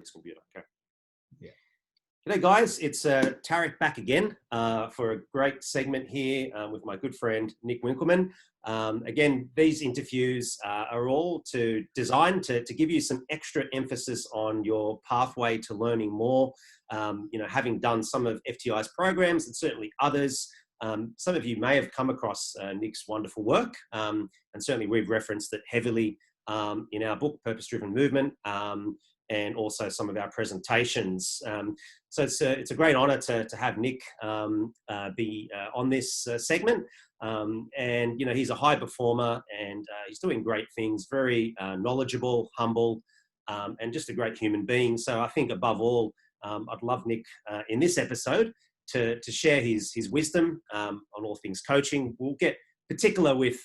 this computer. Okay. Yeah. G'day guys, it's Tarek back again for a great segment here with my good friend Nick Winkelman. Again, these interviews are all designed to give you some extra emphasis on your pathway to learning more. Having done some of FTI's programs and certainly others, some of you may have come across Nick's wonderful work, and certainly we've referenced it heavily in our book, Purpose Driven Movement, and also some of our presentations. So it's a great honor to have Nick be on this segment. And, he's a high performer and he's doing great things, very knowledgeable, humble, and just a great human being. So I think above all, I'd love Nick in this episode to share his wisdom on all things coaching. We'll get particular with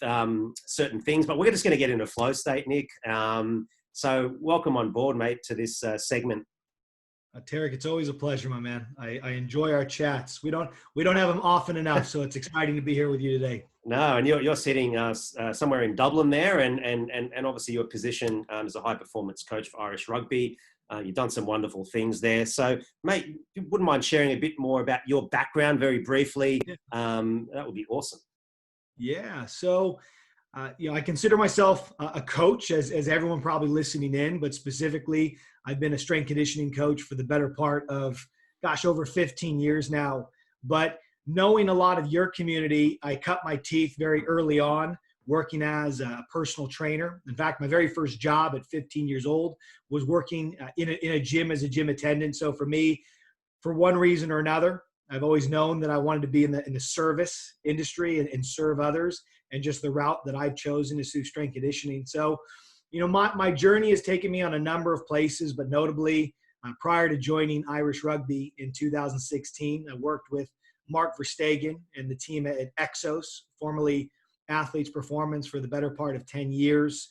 certain things, but we're just going to get into a flow state, Nick. So welcome on board, mate, to this segment. Tarek, it's always a pleasure, my man. I enjoy our chats. We don't have them often enough, so it's exciting to be here with you today. No, and you're sitting somewhere in Dublin there, and obviously your position as a high performance coach for Irish rugby. You've done some wonderful things there. So, mate, if you wouldn't mind sharing a bit more about your background very briefly, that would be awesome. Yeah. So, I consider myself a coach, as everyone probably listening in, but specifically, I've been a strength conditioning coach for the better part of, over 15 years now. But knowing a lot of your community, I cut my teeth very early on working as a personal trainer. In fact, my very first job at 15 years old was working in a gym as a gym attendant. So for me, for one reason or another, I've always known that I wanted to be in the service industry and serve others. And just the route that I've chosen is through strength conditioning. So, my journey has taken me on a number of places, but notably prior to joining Irish Rugby in 2016, I worked with Mark Verstegen and the team at Exos, formerly Athletes Performance, for the better part of 10 years.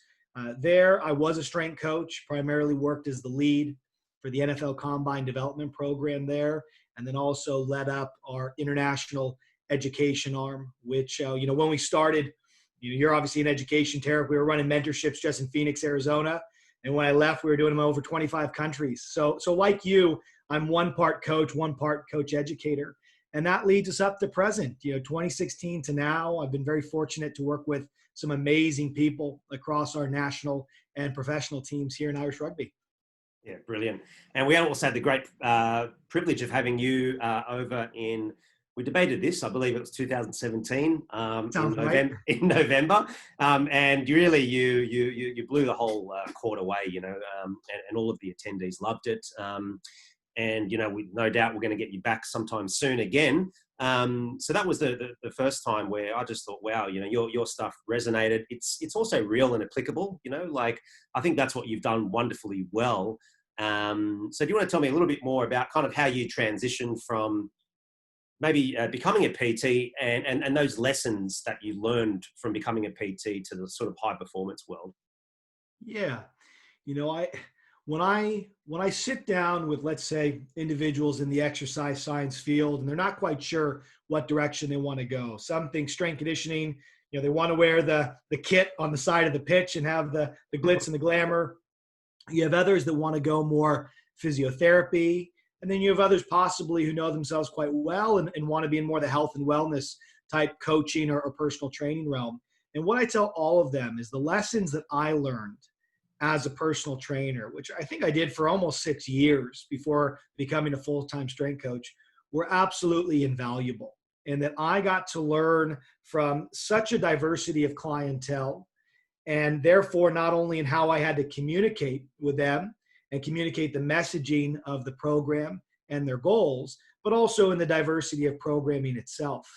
There, I was a strength coach, primarily worked as the lead for the NFL Combine Development Program there, and then also led up our international education arm, which, when we started, you're obviously in education, Tarek, we were running mentorships just in Phoenix, Arizona. And when I left, we were doing them over 25 countries. So like you, I'm one part coach educator. And that leads us up to present, 2016 to now. I've been very fortunate to work with some amazing people across our national and professional teams here in Irish Rugby. Yeah, brilliant. And we also had the great privilege of having you over we debated this, I believe it was 2017 in November. And really you blew the whole court away, and all of the attendees loved it. And, no doubt we're going to get you back sometime soon again. So that was the first time where I just thought, wow, your stuff resonated. It's also real and applicable, I think that's what you've done wonderfully well. So do you want to tell me a little bit more about kind of how you transitioned from maybe becoming a PT and those lessons that you learned from becoming a PT to the sort of high performance world? Yeah. When I sit down with, let's say, individuals in the exercise science field, and they're not quite sure what direction they want to go. Some think strength conditioning, they want to wear the kit on the side of the pitch and have the glitz and the glamour. You have others that want to go more physiotherapy. And then you have others possibly who know themselves quite well and want to be in more the health and wellness type coaching or personal training realm. And what I tell all of them is the lessons that I learned as a personal trainer, which I think I did for almost 6 years before becoming a full-time strength coach, were absolutely invaluable. And that I got to learn from such a diversity of clientele, and therefore not only in how I had to communicate with them and communicate the messaging of the program and their goals, but also in the diversity of programming itself.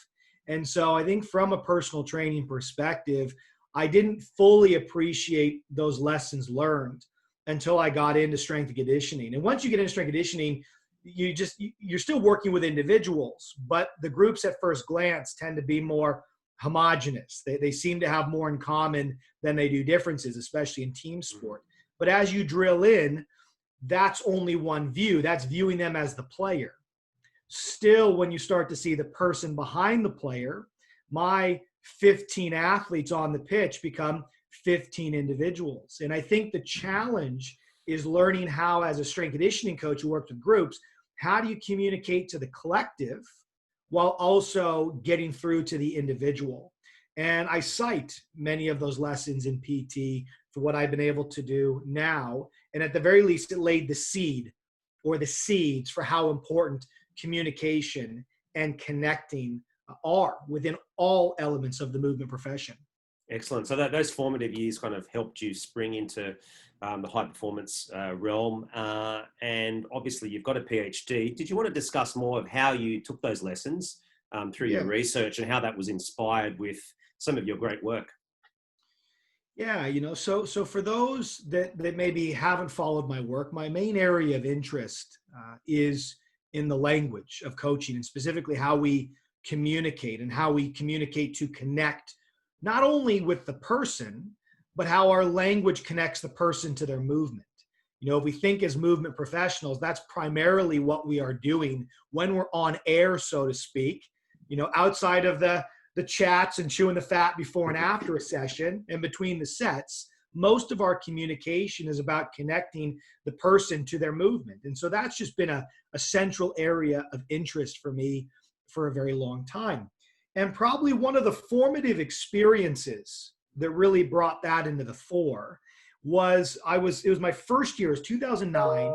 And so I think from a personal training perspective, I didn't fully appreciate those lessons learned until I got into strength and conditioning. And once you get into strength conditioning, you're still working with individuals, but the groups at first glance tend to be more homogenous. They seem to have more in common than they do differences, especially in team sport. But as you drill in, that's only one view. That's viewing them as the player. Still, when you start to see the person behind the player, my 15 athletes on the pitch become 15 individuals. And I think the challenge is learning how, as a strength conditioning coach who works with groups, how do you communicate to the collective while also getting through to the individual? And I cite many of those lessons in PT for what I've been able to do now. And at the very least, it laid the seed or the seeds for how important communication and connecting are within all elements of the movement profession. Excellent. So those formative years kind of helped you spring into the high performance realm. And obviously you've got a PhD. Did you want to discuss more of how you took those lessons through your research and how that was inspired with some of your great work? Yeah, so for those that maybe haven't followed my work, my main area of interest is in the language of coaching, and specifically how we communicate and how we communicate to connect not only with the person, but how our language connects the person to their movement. If we think as movement professionals, that's primarily what we are doing when we're on air, so to speak, outside of the chats and chewing the fat before and after a session and between the sets. Most of our communication is about connecting the person to their movement. And so that's just been a central area of interest for me for a very long time. And probably one of the formative experiences that really brought that into the fore was it was my first year, it was 2009,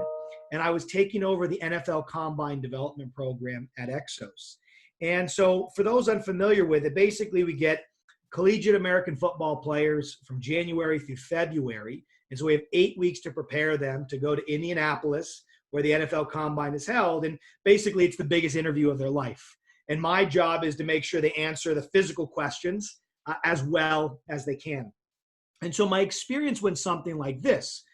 and I was taking over the NFL Combine Development Program at Exos. And so for those unfamiliar with it, basically we get collegiate American football players from January through February. And so we have 8 weeks to prepare them to go to Indianapolis, where the NFL Combine is held. And basically it's the biggest interview of their life. And my job is to make sure they answer the physical questions as well as they can. And so my experience went something like this,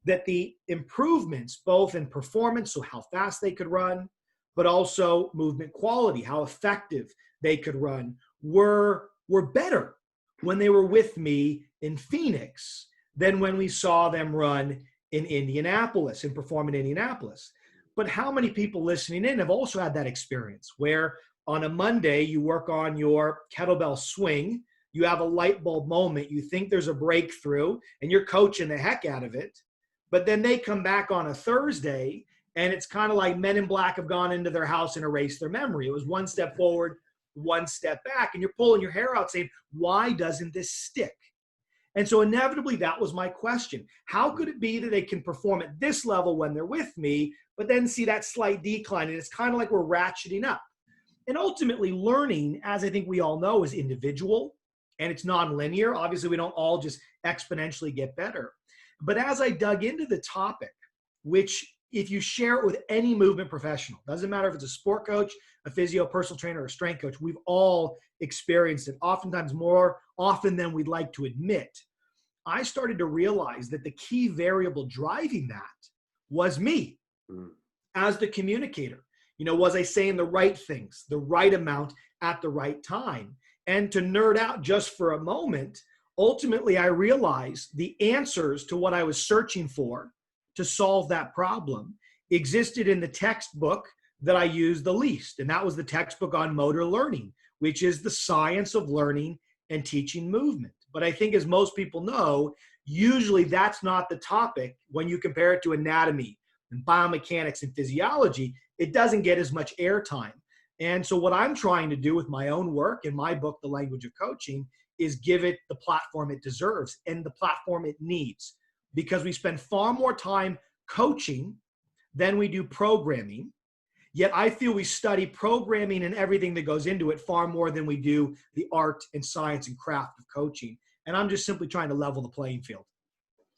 that the improvements, both in performance, so how fast they could run, but also movement quality, how effective they could run, were better when they were with me in Phoenix than when we saw them run in Indianapolis and perform in Indianapolis. But how many people listening in have also had that experience where on a Monday you work on your kettlebell swing, you have a light bulb moment, you think there's a breakthrough, and you're coaching the heck out of it, but then they come back on a Thursday and it's kind of like Men in Black have gone into their house and erased their memory. It was one step forward, one step back, and you're pulling your hair out saying, why doesn't this stick? And so inevitably that was my question. How could it be that they can perform at this level when they're with me, but then see that slight decline? And it's kind of like we're ratcheting up. And ultimately learning, as I think we all know, is individual and it's nonlinear. Obviously we don't all just exponentially get better. But as I dug into the topic, which if you share it with any movement professional, doesn't matter if it's a sport coach, a physio, personal trainer, or a strength coach, we've all experienced it, oftentimes more often than we'd like to admit. I started to realize that the key variable driving that was me as the communicator. Was I saying the right things, the right amount at the right time? And to nerd out just for a moment, ultimately I realized the answers to what I was searching for to solve that problem existed in the textbook that I used the least. And that was the textbook on motor learning, which is the science of learning and teaching movement. But I think as most people know, usually that's not the topic when you compare it to anatomy and biomechanics and physiology. It doesn't get as much airtime. And so what I'm trying to do with my own work in my book, The Language of Coaching, is give it the platform it deserves and the platform it needs, because we spend far more time coaching than we do programming. Yet I feel we study programming and everything that goes into it far more than we do the art and science and craft of coaching. And I'm just simply trying to level the playing field.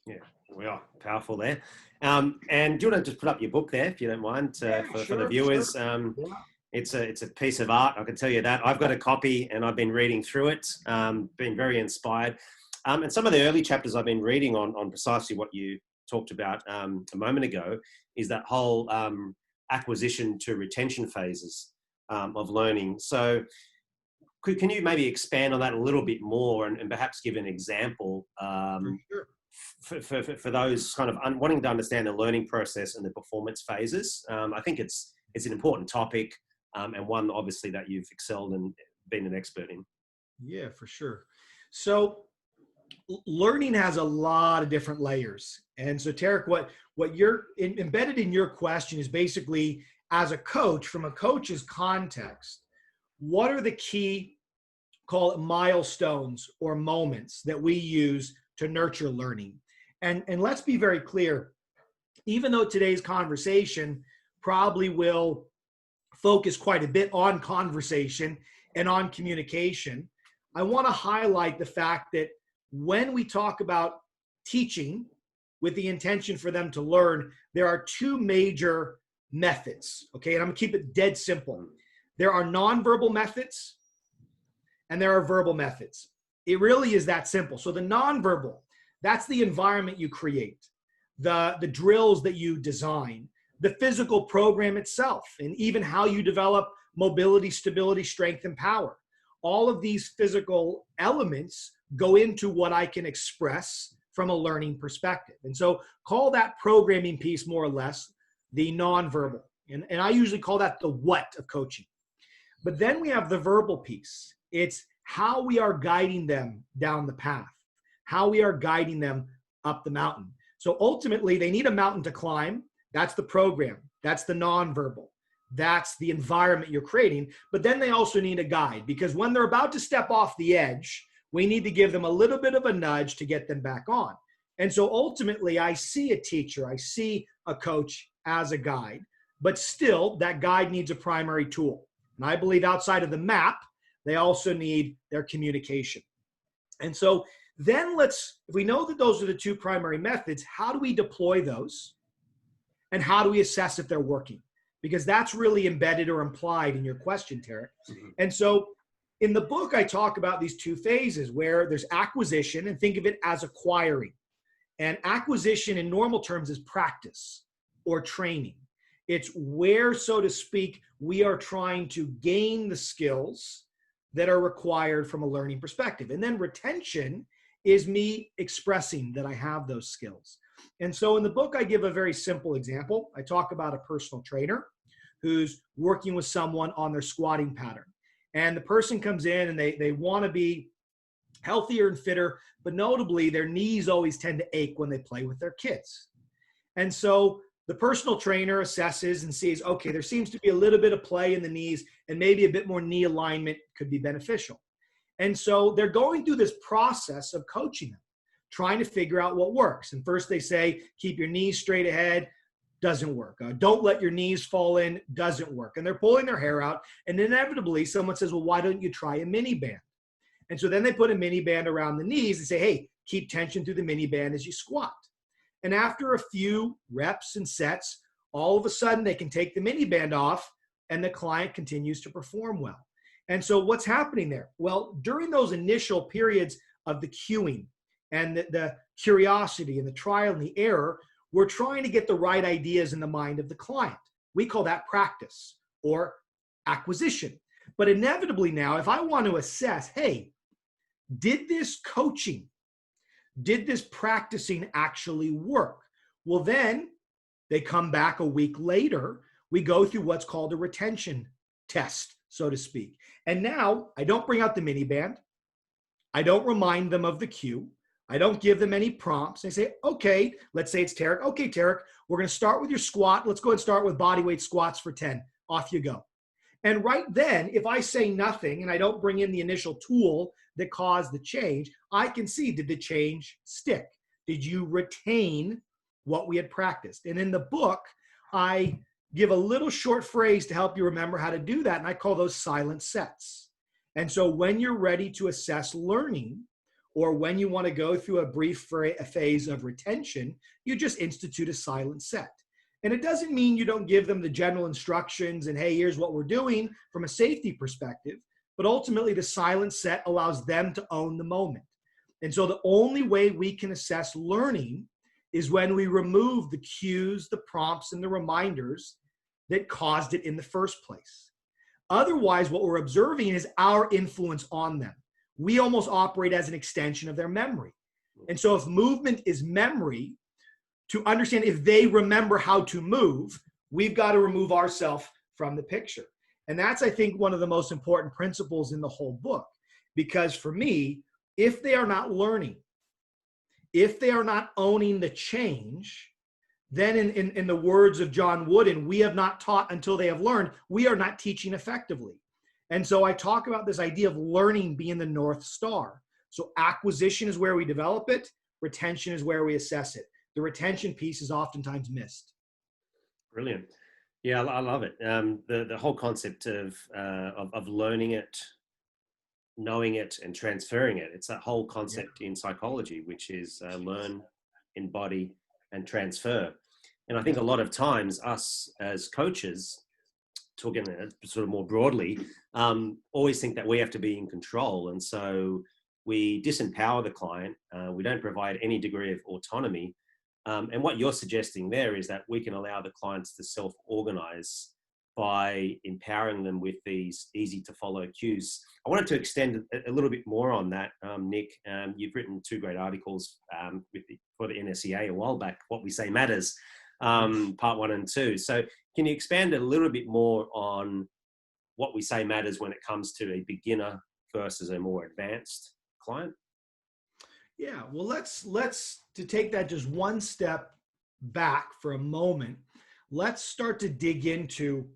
Yeah, we are powerful there. And do you want to just put up your book there, if you don't mind, for the viewers? Sure. It's a piece of art, I can tell you that. I've got a copy and I've been reading through it, been very inspired. And some of the early chapters I've been reading on precisely what you talked about a moment ago is that whole acquisition to retention phases of learning. So can you maybe expand on that a little bit more and perhaps give an example for those kind of wanting to understand the learning process and the performance phases? I think it's an important topic and one obviously that you've excelled and been an expert in. Yeah, for sure. So learning has a lot of different layers. And so, Tarek, what you're embedded in your question is basically, as a coach, from a coach's context, what are the key, call it milestones or moments that we use to nurture learning? And let's be very clear, even though today's conversation probably will focus quite a bit on conversation and on communication, I want to highlight the fact that when we talk about teaching with the intention for them to learn, there are two major methods, okay? And I'm gonna keep it dead simple. There are nonverbal methods and there are verbal methods. It really is that simple. So the nonverbal, that's the environment you create, the drills that you design, the physical program itself, and even how you develop mobility, stability, strength, and power. All of these physical elements go into what I can express from a learning perspective. And so call that programming piece more or less the nonverbal. And I usually call that the what of coaching. But then we have the verbal piece. It's how we are guiding them down the path, how we are guiding them up the mountain. So ultimately, they need a mountain to climb. That's the program. That's the nonverbal. That's the environment you're creating. But then they also need a guide, because when they're about to step off the edge, we need to give them a little bit of a nudge to get them back on. And so ultimately, I see a teacher, I see a coach as a guide, but still that guide needs a primary tool. And I believe outside of the map, they also need their communication. And so then if we know that those are the two primary methods, how do we deploy those? And how do we assess if they're working? Because that's really embedded or implied in your question, Tarek. And so in the book, I talk about these two phases where there's acquisition, and think of it as acquiring. And acquisition in normal terms is practice or training. It's where, so to speak, we are trying to gain the skills that are required from a learning perspective. And then retention is me expressing that I have those skills. And so in the book, I give a very simple example. I talk about a personal trainer who's working with someone on their squatting pattern. And the person comes in and they want to be healthier and fitter, but notably their knees always tend to ache when they play with their kids. And so the personal trainer assesses and sees, okay, there seems to be a little bit of play in the knees and maybe a bit more knee alignment could be beneficial. And so they're going through this process of coaching them, trying to figure out what works. And first they say, keep your knees straight ahead. Doesn't work. Don't let your knees fall in. Doesn't work. And they're pulling their hair out. And inevitably someone says, well, why don't you try a mini band? And so then they put a mini band around the knees and say, hey, keep tension through the mini band as you squat. And after a few reps and sets, all of a sudden they can take the mini band off and the client continues to perform well. And so what's happening there? Well, during those initial periods of the cueing and the curiosity and the trial and the error, we're trying to get the right ideas in the mind of the client. We call that practice or acquisition. But inevitably now, if I want to assess, hey, did this coaching, did this practicing actually work? Well, then they come back a week later, we go through what's called a retention test, so to speak. And now I don't bring out the mini band. I don't remind them of the cue. I don't give them any prompts. I say, okay, let's say it's Tarek. Okay, Tarek, we're going to start with your squat. Let's go and start with bodyweight squats for 10. Off you go. And right then, if I say nothing and I don't bring in the initial tool that caused the change, I can see, did the change stick? Did you retain what we had practiced? And in the book, I give a little short phrase to help you remember how to do that. And I call those silent sets. And so when you're ready to assess learning, or when you want to go through a brief phase of retention, you just institute a silent set. And it doesn't mean you don't give them the general instructions and, hey, here's what we're doing from a safety perspective, but ultimately the silent set allows them to own the moment. And so the only way we can assess learning is when we remove the cues, the prompts, and the reminders that caused it in the first place. Otherwise, what we're observing is our influence on them. We almost operate as an extension of their memory. And so if movement is memory, to understand if they remember how to move, we've got to remove ourselves from the picture. And that's, I think, one of the most important principles in the whole book. Because for me, if they are not learning, if they are not owning the change, then in the words of John Wooden, we have not taught until they have learned. We are not teaching effectively. And so I talk about this idea of learning being the North Star. So acquisition is where we develop it. Retention is where we assess it. The retention piece is oftentimes missed. Brilliant. Yeah, I love it. The whole concept of learning it, knowing it, and transferring it. It's that whole concept in psychology, which is learn, embody, and transfer. And I think a lot of times us as coaches, talking sort of more broadly, always think that we have to be in control. And so we disempower the client. We don't provide any degree of autonomy. And what you're suggesting there is that we can allow the clients to self-organize by empowering them with these easy to follow cues. I wanted to extend a little bit more on that, Nick. You've written 2 great articles for the NSEA a while back, What We Say Matters, part 1 and 2. So can you expand a little bit more on what we say matters when it comes to a beginner versus a more advanced client? Yeah, well, let's to take that just one step back for a moment. Let's start to dig into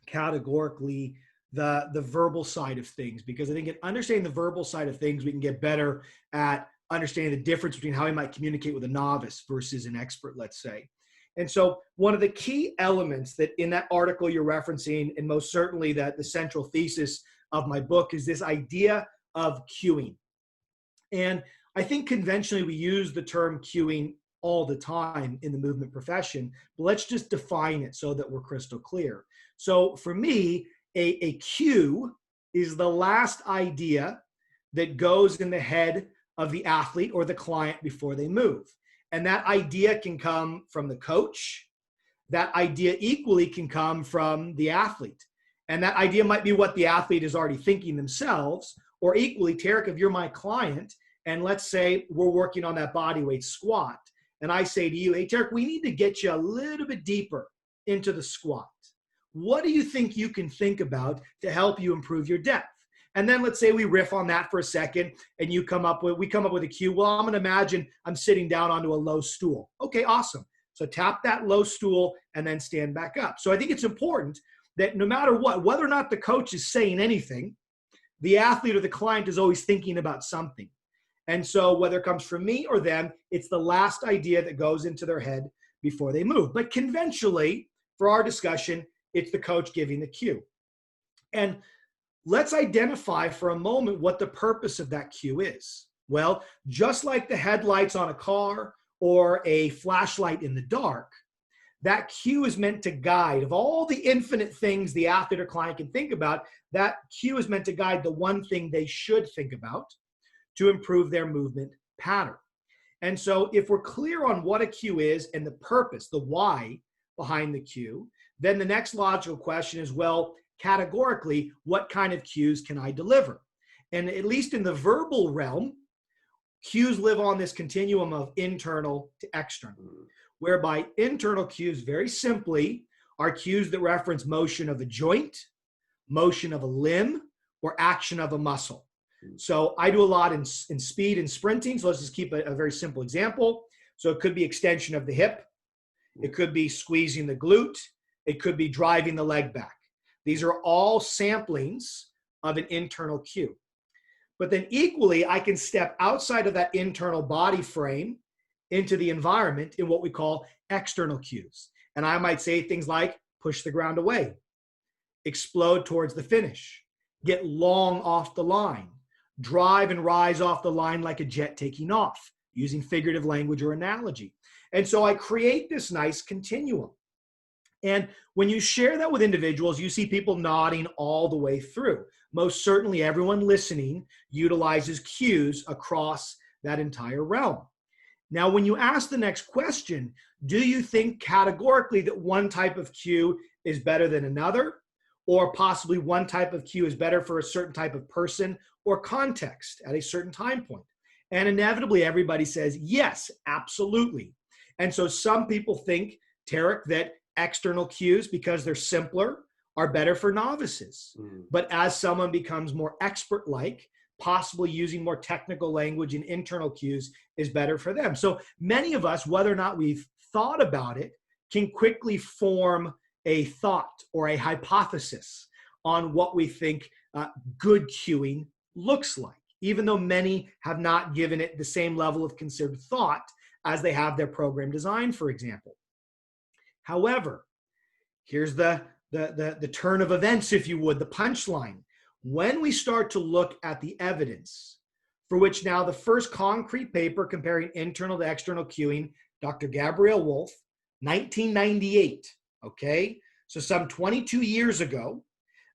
categorically the verbal side of things, because I think in understanding the verbal side of things, we can get better at understanding the difference between how we might communicate with a novice versus an expert, let's say. And so one of the key elements that in that article you're referencing, and most certainly that the central thesis of my book, is this idea of cueing. And I think conventionally we use the term cueing all the time in the movement profession, but let's just define it so that we're crystal clear. So for me, a cue is the last idea that goes in the head of the athlete or the client before they move. And that idea can come from the coach. That idea equally can come from the athlete. And that idea might be what the athlete is already thinking themselves, or equally, Tarek, if you're my client, and let's say we're working on that body weight squat, and I say to you, hey, Tarek, we need to get you a little bit deeper into the squat. What do you think you can think about to help you improve your depth? And then let's say we riff on that for a second, and we come up with a cue. Well, I'm going to imagine I'm sitting down onto a low stool. Okay, awesome. So tap that low stool and then stand back up. So I think it's important that no matter what, whether or not the coach is saying anything, the athlete or the client is always thinking about something. And so whether it comes from me or them, it's the last idea that goes into their head before they move. But conventionally, for our discussion, it's the coach giving the cue. And let's identify for a moment what the purpose of that cue is. Well, just like the headlights on a car or a flashlight in the dark, that cue is meant to guide. Of all the infinite things the athlete or client can think about, that cue is meant to guide the one thing they should think about to improve their movement pattern. And so if we're clear on what a cue is and the purpose, the why behind the cue, then the next logical question is, well, categorically, what kind of cues can I deliver? And at least in the verbal realm, cues live on this continuum of internal to external, whereby internal cues, very simply, are cues that reference motion of a joint, motion of a limb, or action of a muscle. So I do a lot in speed and sprinting. So let's just keep a very simple example. So it could be extension of the hip. It could be squeezing the glute. It could be driving the leg back. These are all samplings of an internal cue. But then equally, I can step outside of that internal body frame into the environment in what we call external cues. And I might say things like push the ground away, explode towards the finish, get long off the line, drive and rise off the line like a jet taking off, using figurative language or analogy. And so I create this nice continuum. And when you share that with individuals, you see people nodding all the way through. Most certainly everyone listening utilizes cues across that entire realm. Now, when you ask the next question, do you think categorically that one type of cue is better than another? Or possibly one type of cue is better for a certain type of person or context at a certain time point? And inevitably, everybody says, yes, absolutely. And so some people think, Tarek, that external cues, because they're simpler, are better for novices. But as someone becomes more expert-like, possibly using more technical language and internal cues is better for them. So many of us, whether or not we've thought about it, can quickly form a thought or a hypothesis on what we think good cueing looks like, even though many have not given it the same level of considered thought as they have their program design, for example. However, here's the turn of events, if you would, the punchline. When we start to look at the evidence, for which now the first concrete paper comparing internal to external cueing, Dr. Gabrielle Wolf, 1998, okay? So some 22 years ago,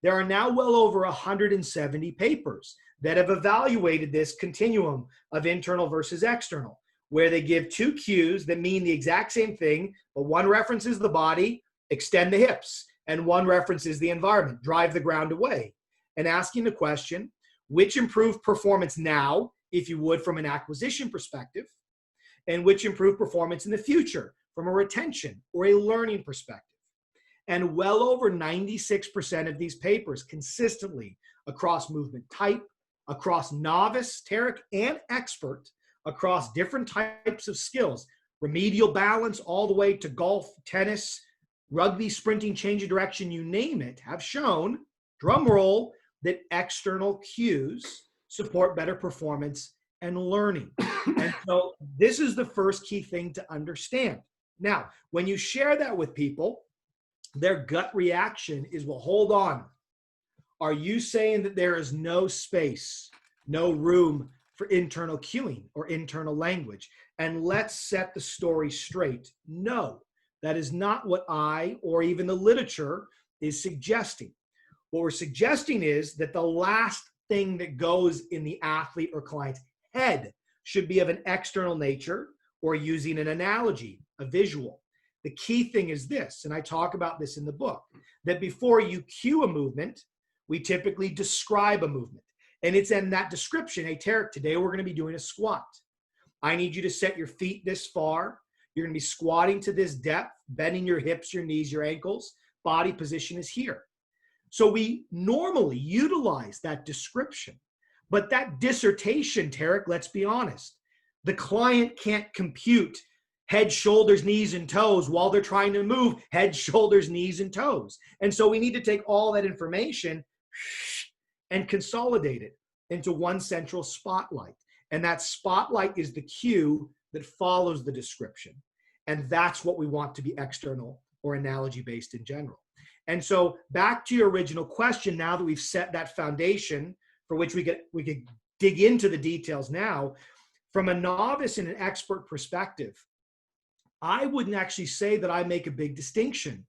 there are now well over 170 papers that have evaluated this continuum of internal versus external, where they give two cues that mean the exact same thing, but one references the body, extend the hips, and one references the environment, drive the ground away, and asking the question, which improved performance now, if you would, from an acquisition perspective, and which improved performance in the future from a retention or a learning perspective. And well over 96% of these papers consistently across movement type, across novice, Tarek, and expert, across different types of skills, remedial balance all the way to golf, tennis, rugby, sprinting, change of direction, you name it, have shown, drum roll, that external cues support better performance and learning. And so this is the first key thing to understand. Now, when you share that with people, their gut reaction is, well, hold on. Are you saying that there is no space, no room for internal cueing or internal language? And let's set the story straight. No, that is not what I or even the literature is suggesting. What we're suggesting is that the last thing that goes in the athlete or client's head should be of an external nature or using an analogy, a visual. The key thing is this, and I talk about this in the book, that before you cue a movement, we typically describe a movement. And it's in that description, hey, Tarek, today we're going to be doing a squat. I need you to set your feet this far. You're going to be squatting to this depth, bending your hips, your knees, your ankles. Body position is here. So we normally utilize that description. But that dissertation, Tarek, let's be honest, the client can't compute head, shoulders, knees, and toes while they're trying to move head, shoulders, knees, and toes. And so we need to take all that information and consolidate it into one central spotlight. And that spotlight is the cue that follows the description. And that's what we want to be external or analogy-based in general. And so back to your original question, now that we've set that foundation for which we could dig into the details now, from a novice and an expert perspective, I wouldn't actually say that I make a big distinction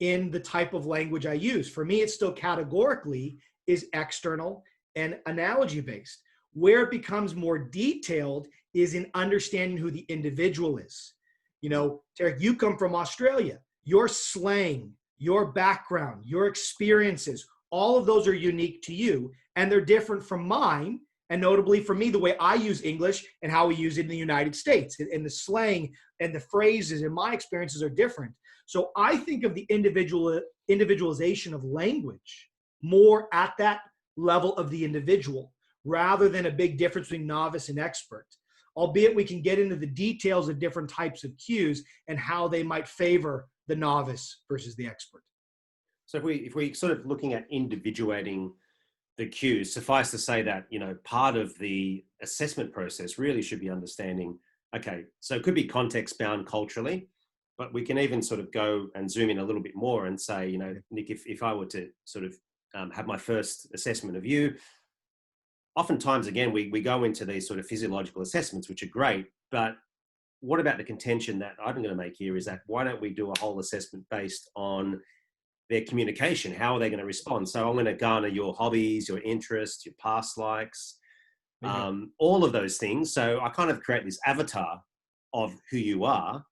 in the type of language I use. For me, it still categorically is external and analogy-based. Where it becomes more detailed is in understanding who the individual is. You know, Tarek, you come from Australia. Your slang, your background, your experiences, all of those are unique to you, and they're different from mine. And notably for me, the way I use English and how we use it in the United States, and the slang and the phrases and my experiences are different. So I think of the individualization of language more at that level of the individual, rather than a big difference between novice and expert. Albeit we can get into the details of different types of cues and how they might favor the novice versus the expert. So if we sort of looking at individuating the cues, suffice to say that, you know, part of the assessment process really should be understanding, okay, so it could be context bound culturally, but we can even sort of go and zoom in a little bit more and say, you know, Nick, if I were to sort of have my first assessment of you, oftentimes, again, we go into these sort of physiological assessments, which are great, but what about the contention that I'm going to make here is that why don't we do a whole assessment based on their communication? How are they going to respond? So I'm going to garner your hobbies, your interests, your past likes, all of those things. So I kind of create this avatar of who you are.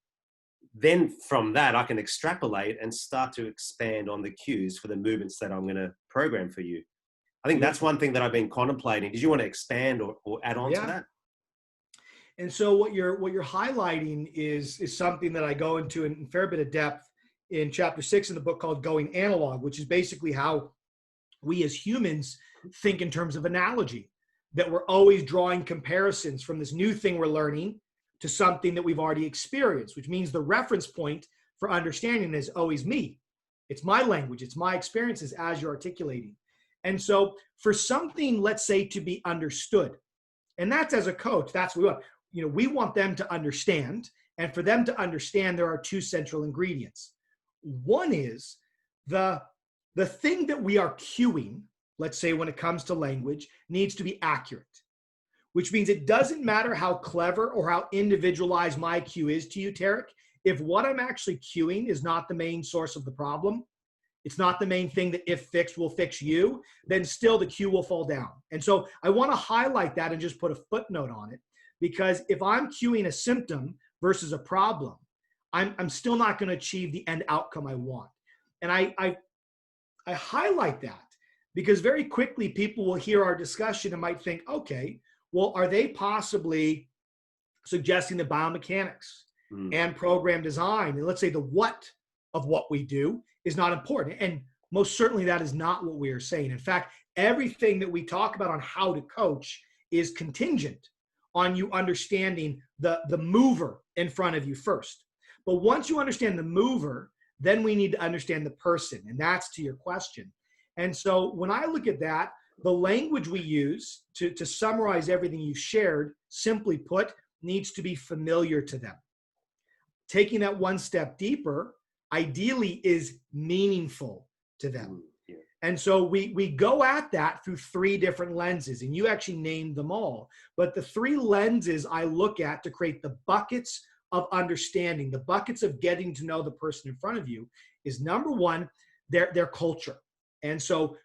Then from that, I can extrapolate and start to expand on the cues for the movements that I'm going to program for you. I think that's one thing that I've been contemplating. Did you want to expand or add on to that? And so what you're highlighting is something that I go into in a fair bit of depth in chapter 6 in the book called Going Analog, which is basically how we as humans think in terms of analogy. that we're always drawing comparisons from this new thing we're learning to something that we've already experienced, which means the reference point for understanding is always me. It's my language, it's my experiences as you're articulating. And so for something, let's say, to be understood, and that's as a coach, that's what we want. We want them to understand. And for them to understand, there are two central ingredients. One is the thing that we are cueing, let's say when it comes to language, needs to be accurate, which means it doesn't matter how clever or how individualized my cue is to you, Tarek. If what I'm actually cueing is not the main source of the problem, it's not the main thing that if fixed will fix you, then still the cue will fall down. And so I want to highlight that and just put a footnote on it, because if I'm cueing a symptom versus a problem, I'm still not going to achieve the end outcome I want. And I highlight that because very quickly people will hear our discussion and might think, okay, well, are they possibly suggesting the biomechanics and program design, and let's say the what of what we do is not important? And most certainly that is not what we are saying. In fact, everything that we talk about on how to coach is contingent on you understanding the mover in front of you first. But once you understand the mover, then we need to understand the person. And that's to your question. And so when I look at that, the language we use to summarize everything you shared, simply put, needs to be familiar to them. Taking that one step deeper, ideally, is meaningful to them. Yeah. And so we go at that through three different lenses, and you actually named them all. But the three lenses I look at to create the buckets of understanding, the buckets of getting to know the person in front of you, is number one, their culture. And so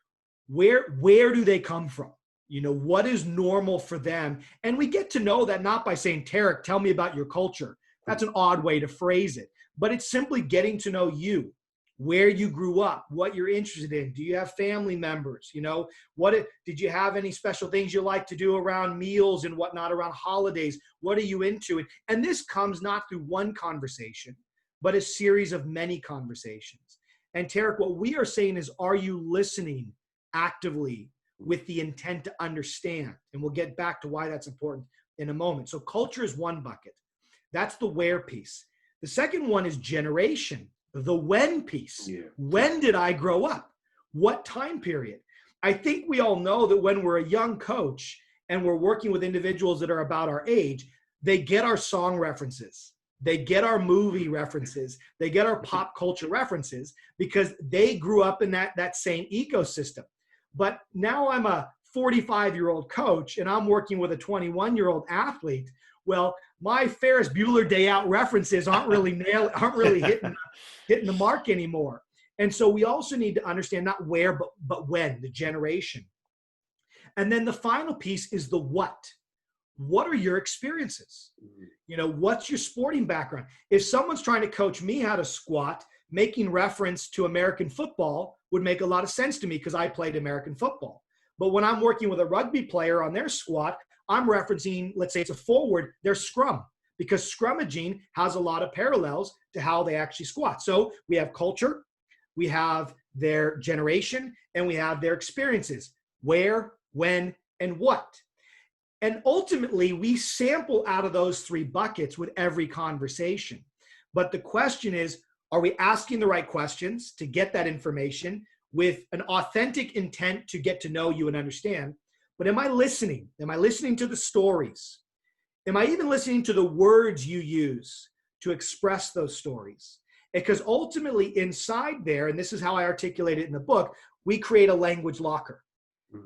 where do they come from? What is normal for them? And we get to know that not by saying, Tarek, tell me about your culture. That's an odd way to phrase it. But it's simply getting to know you, where you grew up, what you're interested in. Do you have family members? Did you have any special things you like to do around meals and whatnot, around holidays? What are you into? And this comes not through one conversation, but a series of many conversations. And Tarek, what we are saying is, are you listening actively with the intent to understand? And we'll get back to why that's important in a moment. So culture is one bucket. That's the where piece. The second one is generation, the when piece. Yeah. When did I grow up? What time period? I think we all know that when we're a young coach and we're working with individuals that are about our age, they get our song references. They get our movie references. They get our pop culture references because they grew up in that same ecosystem. But now I'm a 45-year-old coach and I'm working with a 21-year-old athlete. Well, my Ferris Bueller Day Out references aren't really hitting the mark anymore. And so we also need to understand not where, but when, the generation. And then the final piece is the what. What are your experiences? What's your sporting background? If someone's trying to coach me how to squat, making reference to American football would make a lot of sense to me because I played American football. But when I'm working with a rugby player on their squat, I'm referencing, let's say it's a forward, their scrum, because scrummaging has a lot of parallels to how they actually squat. So we have culture, we have their generation, and we have their experiences. Where, when, and what. And ultimately, we sample out of those three buckets with every conversation. But the question is, are we asking the right questions to get that information with an authentic intent to get to know you and understand? But am I listening? Am I listening to the stories? Am I even listening to the words you use to express those stories? Because ultimately inside there, and this is how I articulate it in the book, we create a language locker.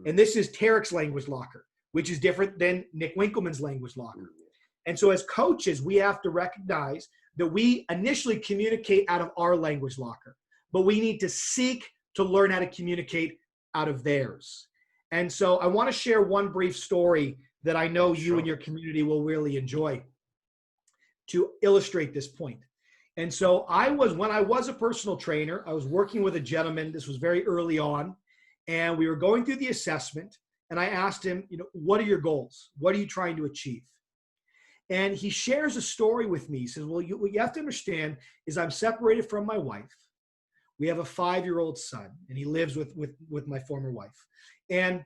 And this is Tarek's language locker, which is different than Nick Winkelman's language locker. And so as coaches, we have to recognize that we initially communicate out of our language locker, but we need to seek to learn how to communicate out of theirs. And so I want to share one brief story that I know you and your community will really enjoy to illustrate this point. And so when I was a personal trainer, I was working with a gentleman. This was very early on, and we were going through the assessment. And I asked him, what are your goals? What are you trying to achieve? And he shares a story with me. He says, well, what you have to understand is I'm separated from my wife. We have a 5-year-old son, and he lives with my former wife. And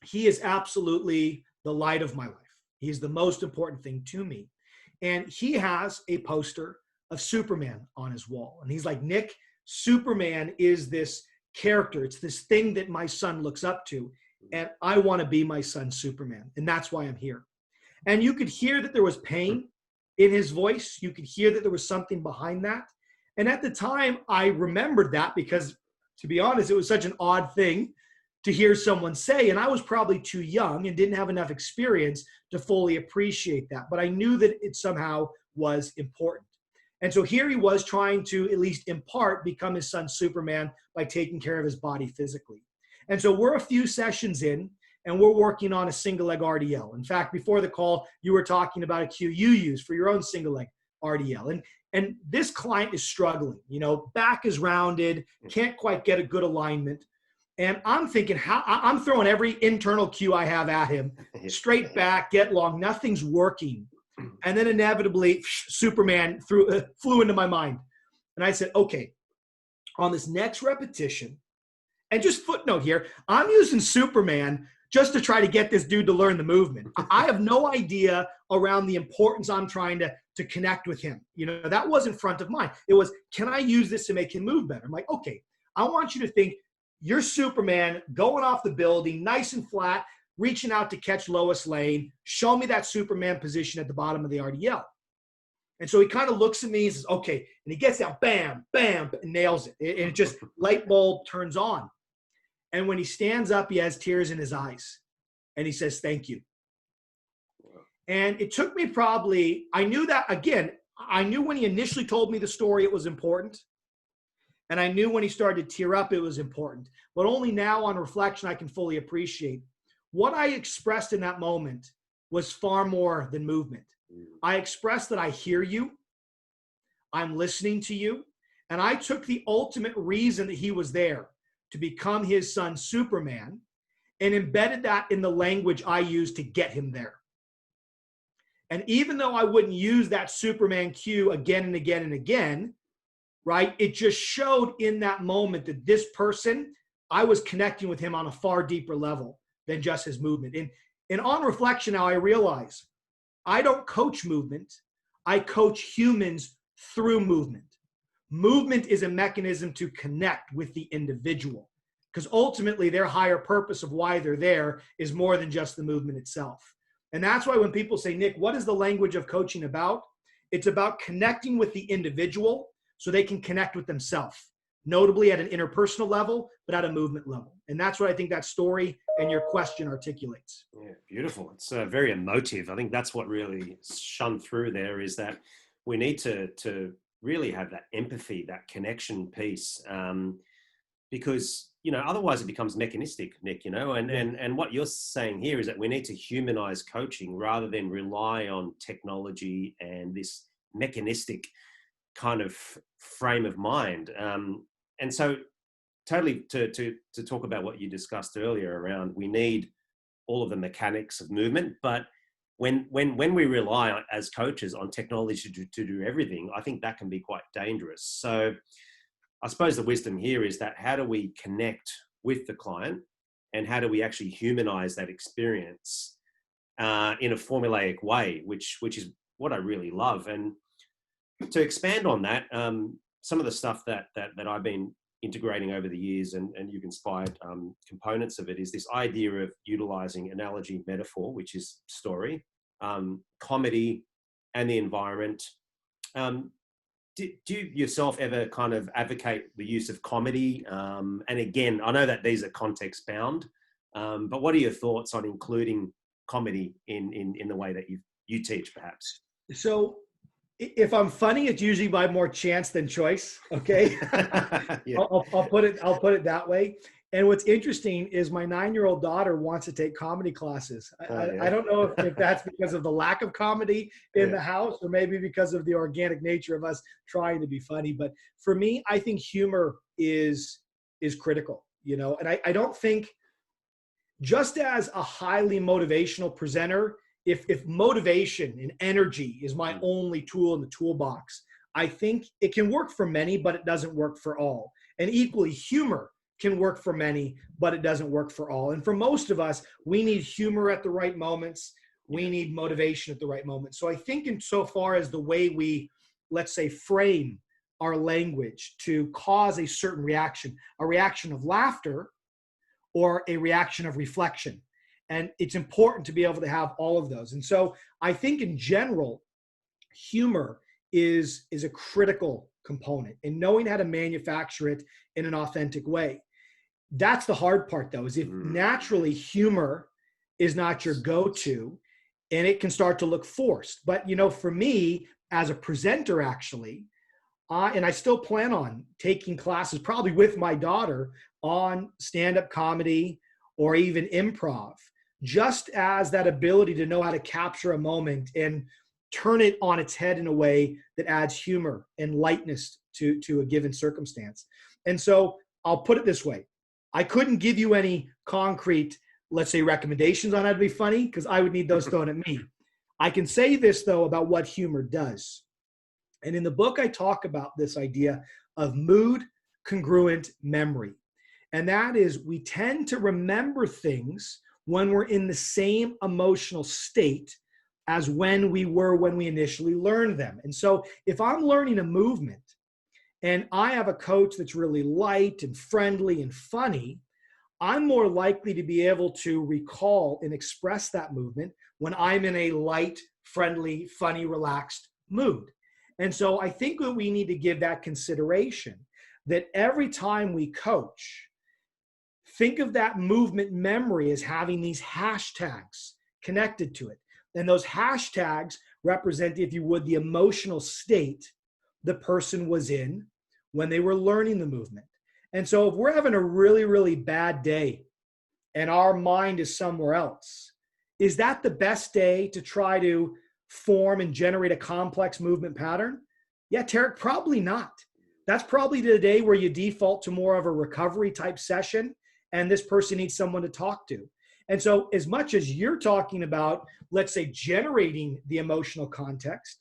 he is absolutely the light of my life. He's the most important thing to me. And he has a poster of Superman on his wall. And he's like, Nick, Superman is this character. It's this thing that my son looks up to. And I want to be my son's Superman. And that's why I'm here. And you could hear that there was pain in his voice. You could hear that there was something behind that. And at the time, I remembered that because, to be honest, it was such an odd thing to hear someone say. And I was probably too young and didn't have enough experience to fully appreciate that. But I knew that it somehow was important. And so here he was trying to, at least in part, become his son Superman by taking care of his body physically. And so we're a few sessions in, and we're working on a single leg RDL. In fact, before the call, you were talking about a cue you use for your own single leg RDL. And this client is struggling. You know, back is rounded, can't quite get a good alignment. And I'm thinking, I'm throwing every internal cue I have at him, straight back, get long, nothing's working. And then inevitably, Superman flew into my mind. And I said, okay, on this next repetition, and just footnote here, I'm using Superman just to try to get this dude to learn the movement. I have no idea around the importance I'm trying to connect with him. You know, that wasn't front of mind. It was, can I use this to make him move better? I'm like, okay, I want you to think you're Superman going off the building, nice and flat, reaching out to catch Lois Lane. Show me that Superman position at the bottom of the RDL. And so he kind of looks at me and says, okay. And he gets down, bam, bam, and nails it. And it just, light bulb turns on. And when he stands up, he has tears in his eyes. And he says, thank you. And it took me probably, I knew that, again, I knew when he initially told me the story, it was important. And I knew when he started to tear up, it was important. But only now on reflection, I can fully appreciate. What I expressed in that moment was far more than movement. I expressed that I hear you, I'm listening to you, and I took the ultimate reason that he was there, to become his son Superman, and embedded that in the language I used to get him there. And even though I wouldn't use that Superman cue again and again and again, right, it just showed in that moment that this person, I was connecting with him on a far deeper level than just his movement. And on reflection now, I realize I don't coach movement. I coach humans through movement. Movement is a mechanism to connect with the individual, because ultimately their higher purpose of why they're there is more than just the movement itself. And that's why when people say, Nick, what is the language of coaching about? It's about connecting with the individual so they can connect with themselves, notably at an interpersonal level, but at a movement level. And that's what I think that story and your question articulates. Yeah, beautiful. It's very emotive. I think that's what really shone through there, is that we need to really have that empathy, that connection piece, because, you know, otherwise it becomes mechanistic, Nick, you know, and what you're saying here is that we need to humanize coaching rather than rely on technology and this mechanistic kind of frame of mind. And so totally to talk about what you discussed earlier around, we need all of the mechanics of movement, but when we rely as coaches on technology to do everything, I think that can be quite dangerous. So I suppose the wisdom here is that how do we connect with the client, and how do we actually humanize that experience in a formulaic way, which is what I really love. And to expand on that, some of the stuff that I've been integrating over the years, and you've inspired components of it, is this idea of utilizing analogy, metaphor, which is story, comedy, and the environment. Do you yourself ever kind of advocate the use of comedy? And again, I know that these are context bound, but what are your thoughts on including comedy in the way that you teach, perhaps? So if I'm funny, it's usually by more chance than choice. Okay. Yeah. I'll put it that way. And what's interesting is my 9-year-old daughter wants to take comedy classes. I don't know if that's because of the lack of comedy in the house, or maybe because of the organic nature of us trying to be funny. But for me, I think humor is critical, you know, and I don't think, just as a highly motivational presenter, if motivation and energy is my only tool in the toolbox, I think it can work for many, but it doesn't work for all. And equally, humor can work for many, but it doesn't work for all. And for most of us, we need humor at the right moments. We need motivation at the right moment. So I think insofar as the way we, let's say, frame our language to cause a certain reaction, a reaction of laughter or a reaction of reflection. And it's important to be able to have all of those. And so I think in general, humor is a critical component, and knowing how to manufacture it in an authentic way. That's the hard part, though, is if naturally humor is not your go-to, and it can start to look forced. But, you know, for me as a presenter, actually, and I still plan on taking classes probably with my daughter on stand-up comedy or even improv, just as that ability to know how to capture a moment and turn it on its head in a way that adds humor and lightness to a given circumstance. And so I'll put it this way. I couldn't give you any concrete, let's say, recommendations on how to be funny, because I would need those thrown at me. I can say this, though, about what humor does. And in the book, I talk about this idea of mood congruent memory. And that is, we tend to remember things when we're in the same emotional state as when we were when we initially learned them. And so if I'm learning a movement and I have a coach that's really light and friendly and funny, I'm more likely to be able to recall and express that movement when I'm in a light, friendly, funny, relaxed mood. And so I think that we need to give that consideration, that every time we coach, think of that movement memory as having these hashtags connected to it. And those hashtags represent, if you would, the emotional state the person was in when they were learning the movement. And so if we're having a really, really bad day and our mind is somewhere else, is that the best day to try to form and generate a complex movement pattern? Yeah, Tarek, probably not. That's probably the day where you default to more of a recovery type session, and this person needs someone to talk to. And so as much as you're talking about, let's say, generating the emotional context,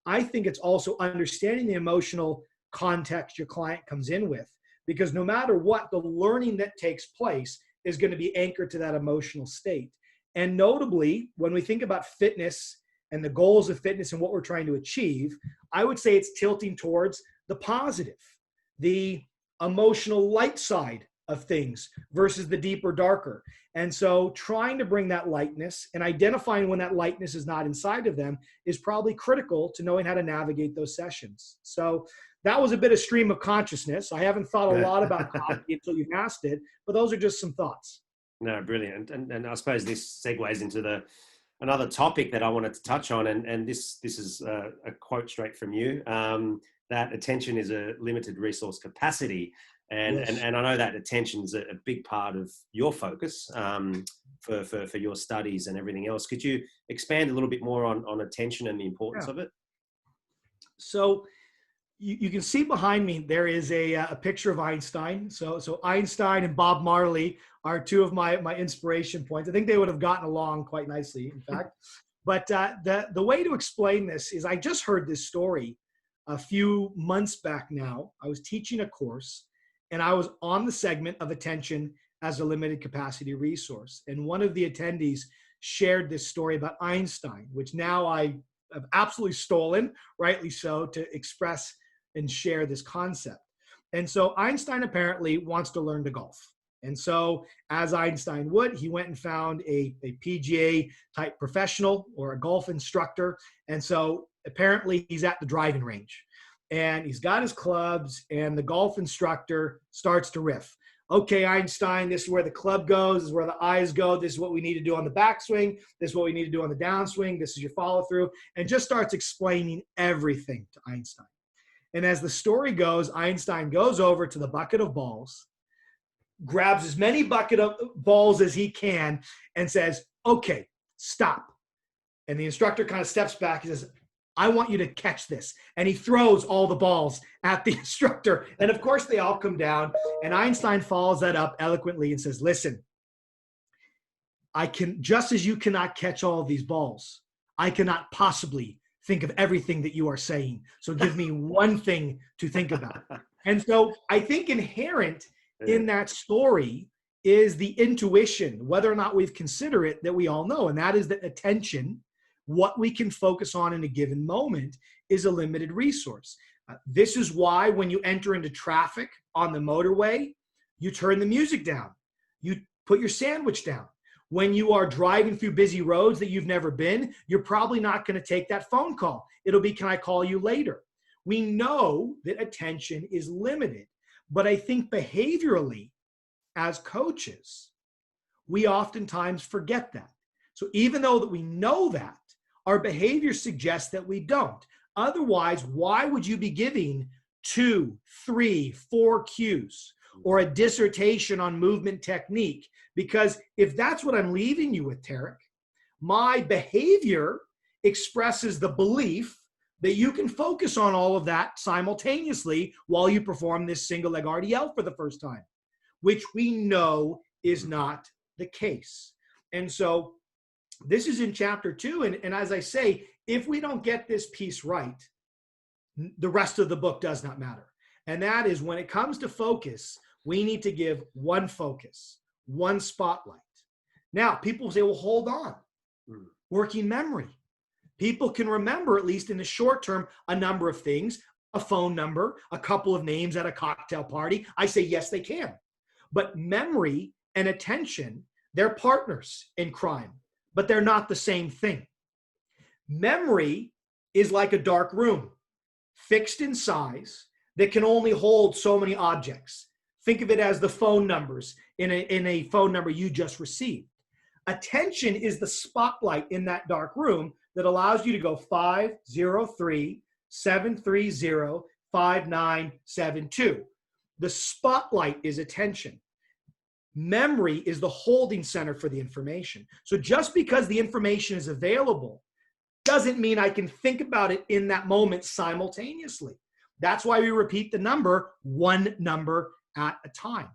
I think it's also understanding the emotional context your client comes in with, because no matter what, the learning that takes place is going to be anchored to that emotional state. And notably, when we think about fitness and the goals of fitness and what we're trying to achieve, I would say it's tilting towards the positive, the emotional light side of things versus the deeper, darker. And so trying to bring that lightness and identifying when that lightness is not inside of them is probably critical to knowing how to navigate those sessions. So that was a bit of stream of consciousness. I haven't thought a lot about copy until you've asked it, but those are just some thoughts. No, brilliant. And I suppose this segues into another topic that I wanted to touch on. And this is a quote straight from you, that attention is a limited resource capacity. And, Yes. and I know that attention is a big part of your focus for your studies and everything else. Could you expand a little bit more on attention and the importance of it? So you can see behind me, there is a picture of Einstein. So Einstein and Bob Marley are two of my inspiration points. I think they would have gotten along quite nicely, in fact. But the way to explain this is, I just heard this story a few months back now. I was teaching a course, and I was on the segment of attention as a limited capacity resource. And one of the attendees shared this story about Einstein, which now I have absolutely stolen, rightly so, to express and share this concept. And so Einstein apparently wants to learn to golf. And so, as Einstein would, he went and found a PGA type professional or a golf instructor. And so apparently he's at the driving range and he's got his clubs, and the golf instructor starts to riff. Okay, Einstein, this is where the club goes, this is where the eyes go, this is what we need to do on the backswing, this is what we need to do on the downswing, this is your follow through, and just starts explaining everything to Einstein. And as the story goes, Einstein goes over to the bucket of balls, grabs as many bucket of balls as he can, and says, okay, stop. And the instructor kind of steps back. He says, I want you to catch this. And he throws all the balls at the instructor. And of course, they all come down. And Einstein follows that up eloquently and says, listen, I can, just as you cannot catch all of these balls, I cannot possibly think of everything that you are saying. So give me one thing to think about. And so I think inherent in that story is the intuition, whether or not we've considered it, that we all know. And that is that attention, what we can focus on in a given moment, is a limited resource. This is why when you enter into traffic on the motorway, you turn the music down. You put your sandwich down. When you are driving through busy roads that you've never been, you're probably not going to take that phone call. It'll be, can I call you later? We know that attention is limited, but I think behaviorally, as coaches, we oftentimes forget that. So even though that we know that, our behavior suggests that we don't. Otherwise, why would you be giving 2, 3, 4 cues or a dissertation on movement technique? Because if that's what I'm leaving you with, Tarek, my behavior expresses the belief that you can focus on all of that simultaneously while you perform this single leg RDL for the first time, which we know is not the case. And so this is in chapter 2. And as I say, if we don't get this piece right, the rest of the book does not matter. And that is, when it comes to focus, we need to give one focus, one spotlight. Now, people say, well, hold on. Working memory. People can remember, at least in the short term, a number of things, a phone number, a couple of names at a cocktail party. I say, yes, they can. But memory and attention, they're partners in crime, but they're not the same thing. Memory is like a dark room, fixed in size, that can only hold so many objects. Think of it as the phone numbers in a phone number you just received. Attention is the spotlight in that dark room that allows you to go 503-730-5972. The spotlight is attention. Memory is the holding center for the information. So just because the information is available doesn't mean I can think about it in that moment simultaneously. That's why we repeat the number, one number at a time.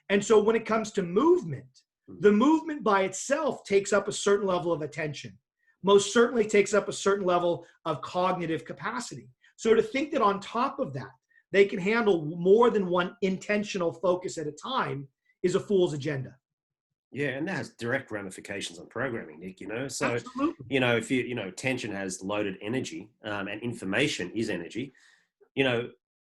And so when it comes to movement, the movement by itself takes up a certain level of attention, most certainly takes up a certain level of cognitive capacity. So to think that on top of that, they can handle more than one intentional focus at a time is a fool's agenda. Yeah, and that has direct ramifications on programming, Nick, So, Absolutely. if attention has loaded energy, and information is energy,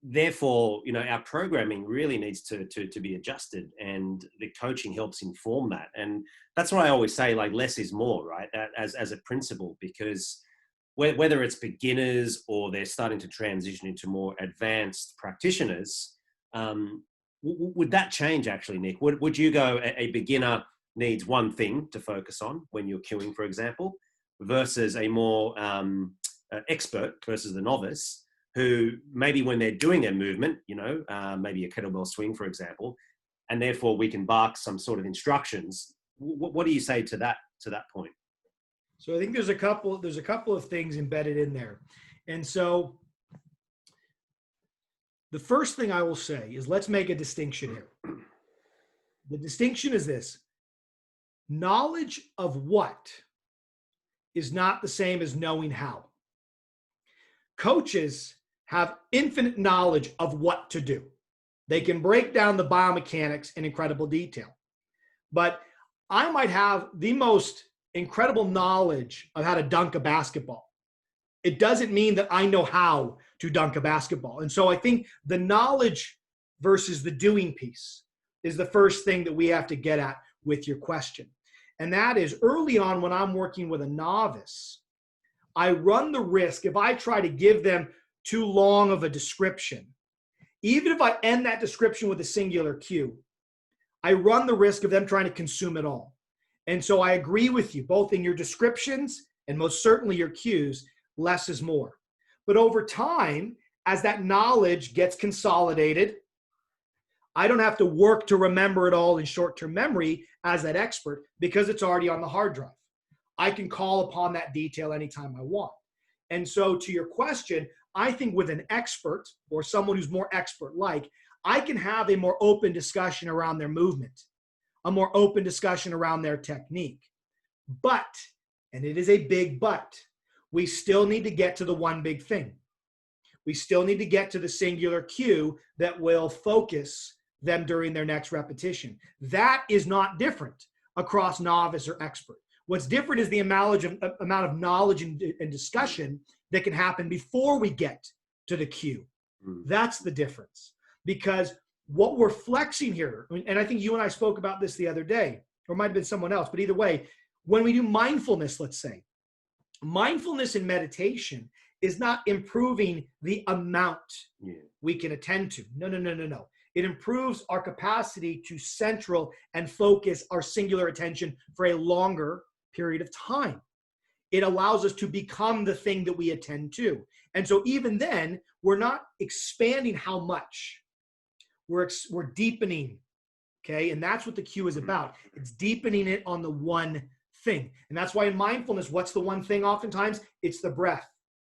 therefore, our programming really needs to be adjusted, and the coaching helps inform that. And that's why I always say, like, less is more, right? As a principle, because whether it's beginners or they're starting to transition into more advanced practitioners, would that change actually, Nick? Would you go, a beginner needs one thing to focus on when you're cueing, for example, versus a more expert versus the novice, who maybe when they're doing their movement, maybe a kettlebell swing, for example, and therefore we can bark some sort of instructions. What do you say to that point? So I think there's a couple of things embedded in there. And so the first thing I will say is, let's make a distinction here. The distinction is this: knowledge of what is not the same as knowing how. Coaches have infinite knowledge of what to do. They can break down the biomechanics in incredible detail. But I might have the most incredible knowledge of how to dunk a basketball. It doesn't mean that I know how to dunk a basketball. And so I think the knowledge versus the doing piece is the first thing that we have to get at with your question. And that is, early on when I'm working with a novice, I run the risk, if I try to give them too long of a description, even if I end that description with a singular cue, I run the risk of them trying to consume it all. And so I agree with you, both in your descriptions and most certainly your cues, less is more. But over time, as that knowledge gets consolidated, I don't have to work to remember it all in short-term memory as that expert, because it's already on the hard drive. I can call upon that detail anytime I want. And so to your question, I think with an expert or someone who's more expert-like, I can have a more open discussion around their movement, a more open discussion around their technique. But, and it is a big but, we still need to get to the one big thing. We still need to get to the singular cue that will focus them during their next repetition. That is not different across novice or expert. What's different is the amount of knowledge and discussion that can happen before we get to the cue. That's the difference. Because what we're flexing here, and I think you and I spoke about this the other day, or it might have been someone else, but either way, when we do mindfulness, let's say, mindfulness in meditation is not improving the amount we can attend to. No. It improves our capacity to central and focus our singular attention for a longer period of time. It allows us to become the thing that we attend to. And so even then, we're not expanding how much. We're deepening, okay? And that's what the cue is about. It's deepening it on the one thing. And that's why in mindfulness, what's the one thing oftentimes? It's the breath.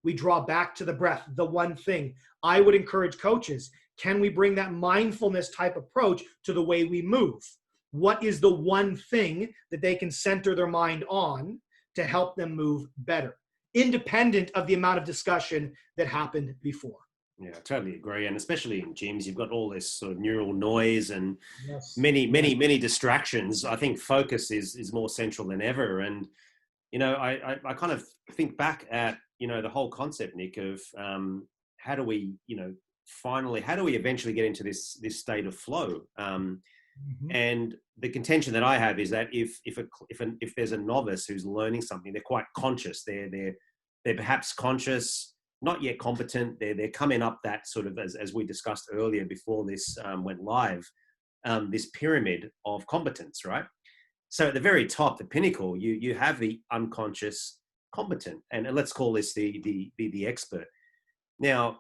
We draw back to the breath, the one thing. I would encourage coaches, can we bring that mindfulness type approach to the way we move? What is the one thing that they can center their mind on to help them move better, independent of the amount of discussion that happened before? Yeah, I totally agree. And especially in gyms, you've got all this sort of neural noise and many distractions. I think focus is more central than ever. And, I kind of think back at, the whole concept, Nick, of how do we eventually get into this state of flow? And the contention that I have is that if there's a novice who's learning something, they're quite conscious. They're perhaps conscious, not yet competent. They're coming up that sort of, as we discussed earlier before this went live, this pyramid of competence, right? So at the very top, the pinnacle, you have the unconscious competent, and let's call this the expert. Now,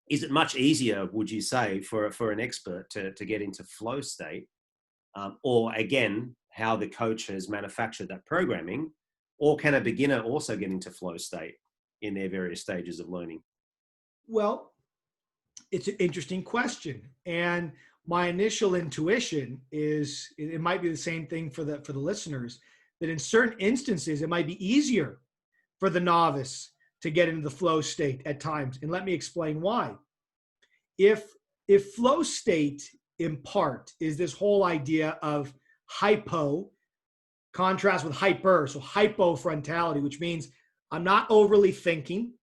is it much easier, would you say, for an expert to get into flow state, or again, how the coach has manufactured that programming, or can a beginner also get into flow state in their various stages of learning? Well, it's an interesting question, and my initial intuition is it might be the same thing for the listeners, that in certain instances it might be easier for the novice to get into the flow state at times. And let me explain why. If flow state in part is this whole idea of hypo, contrast with hyper, so hypofrontality, which means I'm not overly thinking,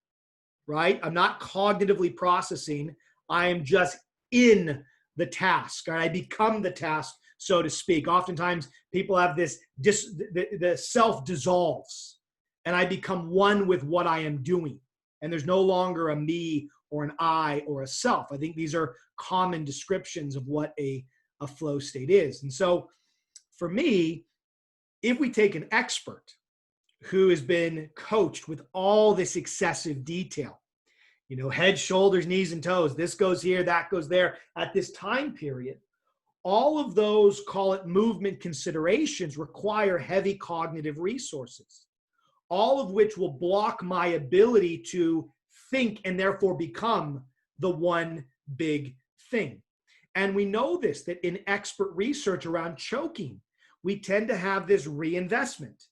right? I'm not cognitively processing. I am just in the task, or I become the task, so to speak. Oftentimes people have this, the self dissolves, and I become one with what I am doing. And there's no longer a me or an I or a self. I think these are common descriptions of what a flow state is. And so for me, if we take an expert who has been coached with all this excessive detail, head, shoulders, knees, and toes, this goes here, that goes there, at this time period, all of those, call it movement considerations, require heavy cognitive resources, all of which will block my ability to think and therefore become the one big thing. And we know this, that in expert research around choking, we tend to have this reinvestment,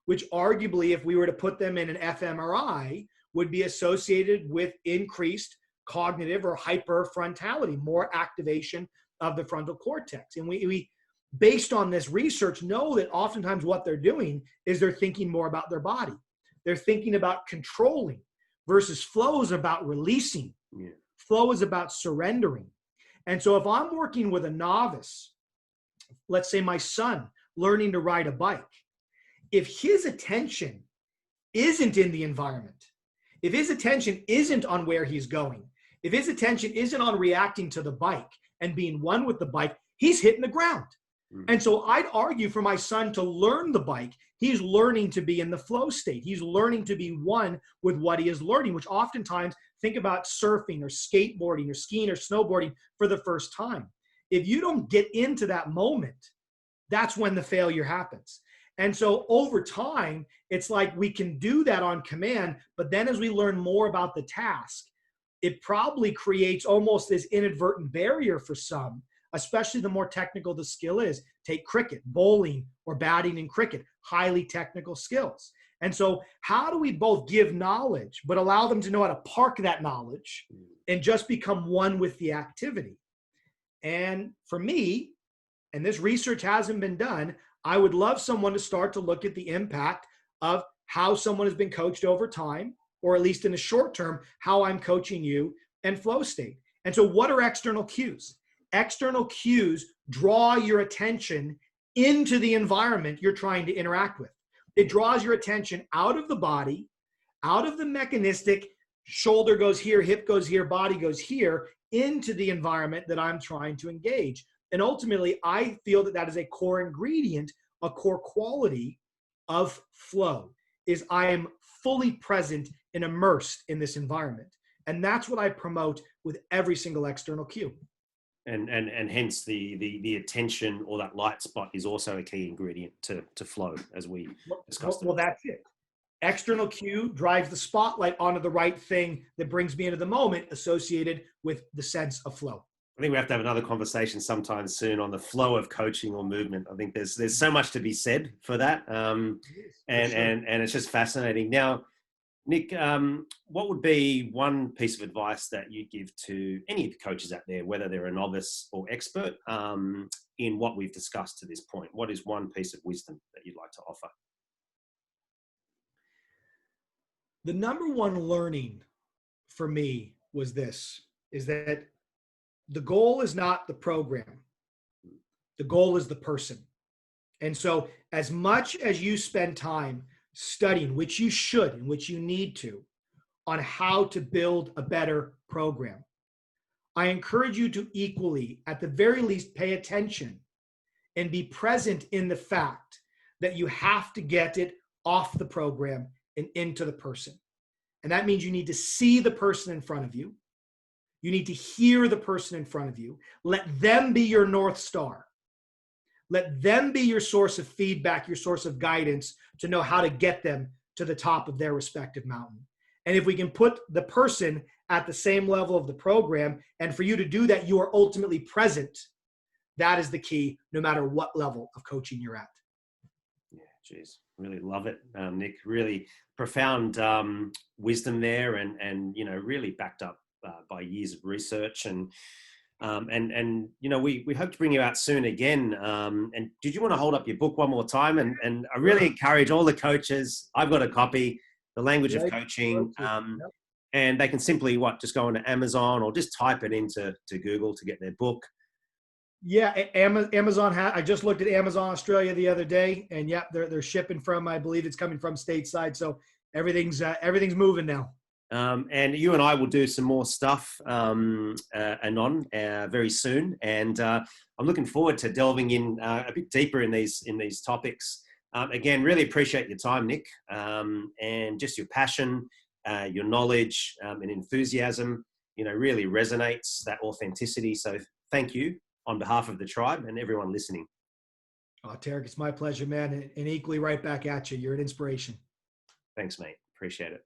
which arguably, if we were to put them in an fMRI, would be associated with increased cognitive or hyperfrontality, more activation of the frontal cortex. And we based on this research, know that oftentimes what they're doing is they're thinking more about their body. They're thinking about controlling, versus flow is about releasing. Yeah. Flow is about surrendering. And so if I'm working with a novice, let's say my son learning to ride a bike, if his attention isn't in the environment, if his attention isn't on where he's going, if his attention isn't on reacting to the bike and being one with the bike, he's hitting the ground. And so I'd argue for my son to learn the bike, he's learning to be in the flow state. He's learning to be one with what he is learning, which oftentimes, think about surfing or skateboarding or skiing or snowboarding for the first time. If you don't get into that moment, that's when the failure happens. And so over time, it's like we can do that on command, but then as we learn more about the task, it probably creates almost this inadvertent barrier for some, especially the more technical the skill is. Take cricket, bowling, or batting in cricket, highly technical skills. And so how do we both give knowledge, but allow them to know how to park that knowledge and just become one with the activity? And for me, and this research hasn't been done, I would love someone to start to look at the impact of how someone has been coached over time, or at least in the short term, how I'm coaching you, and flow state. And so what are external cues? External cues draw your attention into the environment you're trying to interact with. It draws your attention out of the body, out of the mechanistic, shoulder goes here, hip goes here, body goes here, into the environment that I'm trying to engage. And ultimately, I feel that that is a core ingredient, a core quality of flow, is I am fully present and immersed in this environment. And that's what I promote with every single external cue. And hence the attention, or that light spot, is also a key ingredient to flow, as we discussed. Well, that's it. External cue drives the spotlight onto the right thing that brings me into the moment associated with the sense of flow. I think we have to have another conversation sometime soon on the flow of coaching or movement. I think there's so much to be said for that. And it's just fascinating. Now, Nick, what would be one piece of advice that you give to any of the coaches out there, whether they're a novice or expert, in what we've discussed to this point? What is one piece of wisdom that you'd like to offer? The number one learning for me was this, is that the goal is not the program. The goal is the person. And so as much as you spend time studying, which you should and which you need to, on how to build a better program, I encourage you to equally, at the very least, pay attention and be present in the fact that you have to get it off the program and into the person. And that means you need to see the person in front of you. You need to hear the person in front of you. Let them be your North Star. Let them be your source of feedback, your source of guidance to know how to get them to the top of their respective mountain. And if we can put the person at the same level of the program, and for you to do that, you are ultimately present. That is the key, no matter what level of coaching you're at. Yeah, geez, really love it, Nick. Really profound wisdom there, and really backed up by years of research. And we hope to bring you out soon again. And did you want to hold up your book one more time? And I really encourage all the coaches. I've got a copy, The Language of Coaching. And they can simply just go onto Amazon, or just type it into Google to get their book. Yeah, Amazon. I just looked at Amazon Australia the other day, and yeah, they're shipping from, I believe it's coming from stateside. So everything's moving now. And you and I will do some more stuff anon very soon. And I'm looking forward to delving in a bit deeper in these topics. Again, really appreciate your time, Nick, and just your passion, your knowledge, and enthusiasm. Really resonates, that authenticity. So thank you on behalf of the tribe and everyone listening. Oh, Tarek, it's my pleasure, man. And equally right back at you. You're an inspiration. Thanks, mate. Appreciate it.